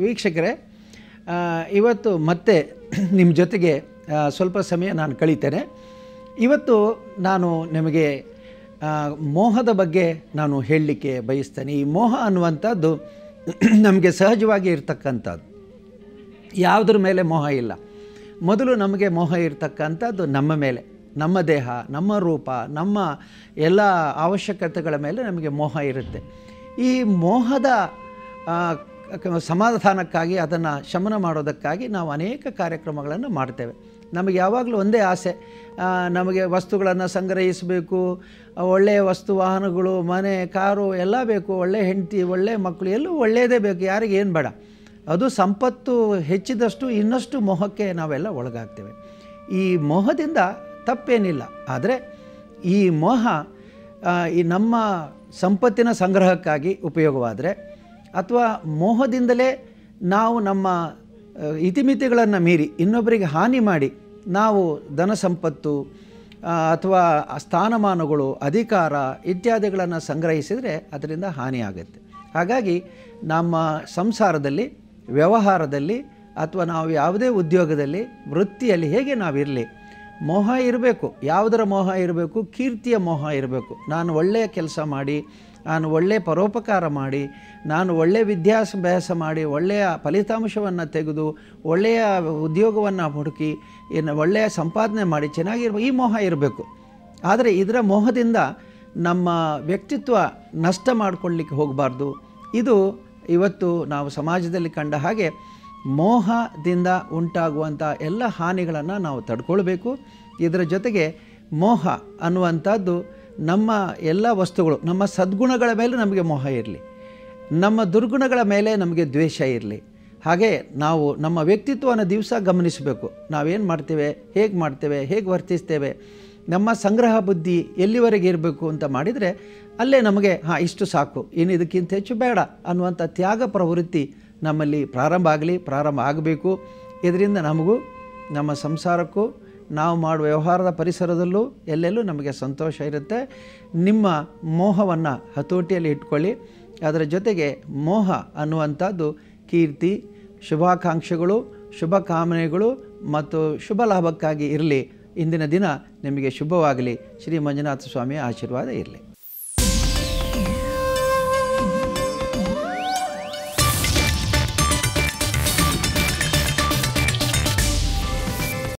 ವೀಕ್ಷಕರೇ, ಇವತ್ತು ಮತ್ತೆ ನಿಮ್ಮ ಜೊತೆಗೆ ಸ್ವಲ್ಪ ಸಮಯ ನಾನು ಕಳೀತೇನೆ. ಇವತ್ತು ನಾನು ನಿಮಗೆ ಮೋಹದ ಬಗ್ಗೆ ನಾನು ಹೇಳಲಿಕ್ಕೆ ಬಯಸ್ತೇನೆ. ಈ ಮೋಹ ಅನ್ನುವಂಥದ್ದು ನಮಗೆ ಸಹಜವಾಗಿ ಇರತಕ್ಕಂಥದ್ದು. ಯಾವುದ್ರ ಮೇಲೆ ಮೋಹ ಇಲ್ಲ. ಮೊದಲು ನಮಗೆ ಮೋಹ ಇರತಕ್ಕಂಥದ್ದು ನಮ್ಮ ಮೇಲೆ, ನಮ್ಮ ದೇಹ, ನಮ್ಮ ರೂಪ, ನಮ್ಮ ಎಲ್ಲ ಅವಶ್ಯಕತೆಗಳ ಮೇಲೆ ನಮಗೆ ಮೋಹ ಇರುತ್ತೆ. ಈ ಮೋಹದ ಸಮಾಧಾನಕ್ಕಾಗಿ, ಅದನ್ನು ಶಮನ ಮಾಡೋದಕ್ಕಾಗಿ ನಾವು ಅನೇಕ ಕಾರ್ಯಕ್ರಮಗಳನ್ನು ಮಾಡ್ತೇವೆ. ನಮಗೆ ಯಾವಾಗಲೂ ಒಂದೇ ಆಸೆ, ನಮಗೆ ವಸ್ತುಗಳನ್ನು ಸಂಗ್ರಹಿಸಬೇಕು, ಒಳ್ಳೆಯ ವಸ್ತು ವಾಹನಗಳು, ಮನೆ, ಕಾರು ಎಲ್ಲ ಬೇಕು, ಒಳ್ಳೆಯ ಹೆಂಡತಿ, ಒಳ್ಳೆಯ ಮಕ್ಕಳು, ಎಲ್ಲೂ ಒಳ್ಳೆಯದೇ ಬೇಕು, ಯಾರಿಗೆ ಏನು ಬೇಡ. ಅದು ಸಂಪತ್ತು ಹೆಚ್ಚಿದಷ್ಟು ಇನ್ನಷ್ಟು ಮೋಹಕ್ಕೆ ನಾವೆಲ್ಲ ಒಳಗಾಗ್ತೇವೆ. ಈ ಮೋಹದಿಂದ ತಪ್ಪೇನಿಲ್ಲ. ಆದರೆ ಈ ಮೋಹ ಈ ನಮ್ಮ ಸಂಪತ್ತಿನ ಸಂಗ್ರಹಕ್ಕಾಗಿ ಉಪಯೋಗವಾದರೆ, ಅಥವಾ ಮೋಹದಿಂದಲೇ ನಾವು ನಮ್ಮ ಇತಿಮಿತಿಗಳನ್ನು ಮೀರಿ ಇನ್ನೊಬ್ಬರಿಗೆ ಹಾನಿ ಮಾಡಿ ನಾವು ಧನ ಸಂಪತ್ತು ಅಥವಾ ಸ್ಥಾನಮಾನಗಳು, ಅಧಿಕಾರ ಇತ್ಯಾದಿಗಳನ್ನು ಸಂಗ್ರಹಿಸಿದರೆ ಅದರಿಂದ ಹಾನಿಯಾಗುತ್ತೆ. ಹಾಗಾಗಿ ನಮ್ಮ ಸಂಸಾರದಲ್ಲಿ, ವ್ಯವಹಾರದಲ್ಲಿ, ಅಥವಾ ನಾವು ಯಾವುದೇ ಉದ್ಯೋಗದಲ್ಲಿ, ವೃತ್ತಿಯಲ್ಲಿ ಹೇಗೆ ನಾವಿರಲಿ, ಮೋಹ ಇರಬೇಕು. ಯಾವುದರ ಮೋಹ ಇರಬೇಕು? ಕೀರ್ತಿಯ ಮೋಹ ಇರಬೇಕು. ನಾನು ಒಳ್ಳೆಯ ಕೆಲಸ ಮಾಡಿ, ನಾನು ಒಳ್ಳೆಯ ಪರೋಪಕಾರ ಮಾಡಿ, ನಾನು ಒಳ್ಳೆಯ ವಿದ್ಯಾಭ್ಯಾಸ ಮಾಡಿ, ಒಳ್ಳೆಯ ಫಲಿತಾಂಶವನ್ನು ತೆಗೆದು, ಒಳ್ಳೆಯ ಉದ್ಯೋಗವನ್ನು ಹುಡುಕಿ, ಇನ್ನು ಒಳ್ಳೆಯ ಸಂಪಾದನೆ ಮಾಡಿ ಚೆನ್ನಾಗಿರ್ಬೇಕು, ಈ ಮೋಹ ಇರಬೇಕು. ಆದರೆ ಇದರ ಮೋಹದಿಂದ ನಮ್ಮ ವ್ಯಕ್ತಿತ್ವ ನಷ್ಟ ಮಾಡಿಕೊಳ್ಳಲಿಕ್ಕೆ ಹೋಗಬಾರ್ದು. ಇದು ಇವತ್ತು ನಾವು ಸಮಾಜದಲ್ಲಿ ಕಂಡ ಹಾಗೆ ಮೋಹದಿಂದ ಉಂಟಾಗುವಂಥ ಎಲ್ಲ ಹಾನಿಗಳನ್ನು ನಾವು ತಡ್ಕೊಳ್ಬೇಕು. ಇದರ ಜೊತೆಗೆ ಮೋಹ ಅನ್ನುವಂಥದ್ದು ನಮ್ಮ ಎಲ್ಲ ವಸ್ತುಗಳು, ನಮ್ಮ ಸದ್ಗುಣಗಳ ಮೇಲೆ ನಮಗೆ ಮೋಹ ಇರಲಿ, ನಮ್ಮ ದುರ್ಗುಣಗಳ ಮೇಲೆ ನಮಗೆ ದ್ವೇಷ ಇರಲಿ. ಹಾಗೆ ನಾವು ನಮ್ಮ ವ್ಯಕ್ತಿತ್ವವನ್ನು ದಿವಸ ಗಮನಿಸಬೇಕು. ನಾವೇನು ಮಾಡ್ತೇವೆ, ಹೇಗೆ ಮಾಡ್ತೇವೆ, ಹೇಗೆ ವರ್ತಿಸ್ತೇವೆ, ನಮ್ಮ ಸಂಗ್ರಹ ಬುದ್ಧಿ ಎಲ್ಲಿವರೆಗೆ ಇರಬೇಕು ಅಂತ ಮಾಡಿದರೆ ಅಲ್ಲೇ ನಮಗೆ ಇಷ್ಟು ಸಾಕು, ಇನ್ನು ಇದಕ್ಕಿಂತ ಹೆಚ್ಚು ಬೇಡ ಅನ್ನುವಂಥ ತ್ಯಾಗ ಪ್ರವೃತ್ತಿ ನಮ್ಮಲ್ಲಿ ಪ್ರಾರಂಭ ಆಗಬೇಕು. ಇದರಿಂದ ನಮಗೂ, ನಮ್ಮ ಸಂಸಾರಕ್ಕೂ, ನಾವು ಮಾಡುವ ವ್ಯವಹಾರದ ಪರಿಸರದಲ್ಲೂ ಎಲ್ಲೆಲ್ಲೂ ನಮಗೆ ಸಂತೋಷ ಇರುತ್ತೆ. ನಿಮ್ಮ ಮೋಹವನ್ನು ಹತೋಟಿಯಲ್ಲಿ ಇಟ್ಕೊಳ್ಳಿ. ಅದರ ಜೊತೆಗೆ ಮೋಹ ಅನ್ನುವಂಥದ್ದು ಕೀರ್ತಿ, ಶುಭಾಕಾಂಕ್ಷೆಗಳು, ಶುಭ ಕಾಮನೆಗಳು ಮತ್ತು ಶುಭ ಲಾಭಕ್ಕಾಗಿ ಇರಲಿ. ಇಂದಿನ ದಿನ ನಿಮಗೆ ಶುಭವಾಗಲಿ. ಶ್ರೀ ಮಂಜುನಾಥ ಸ್ವಾಮಿಯ ಆಶೀರ್ವಾದ ಇರಲಿ.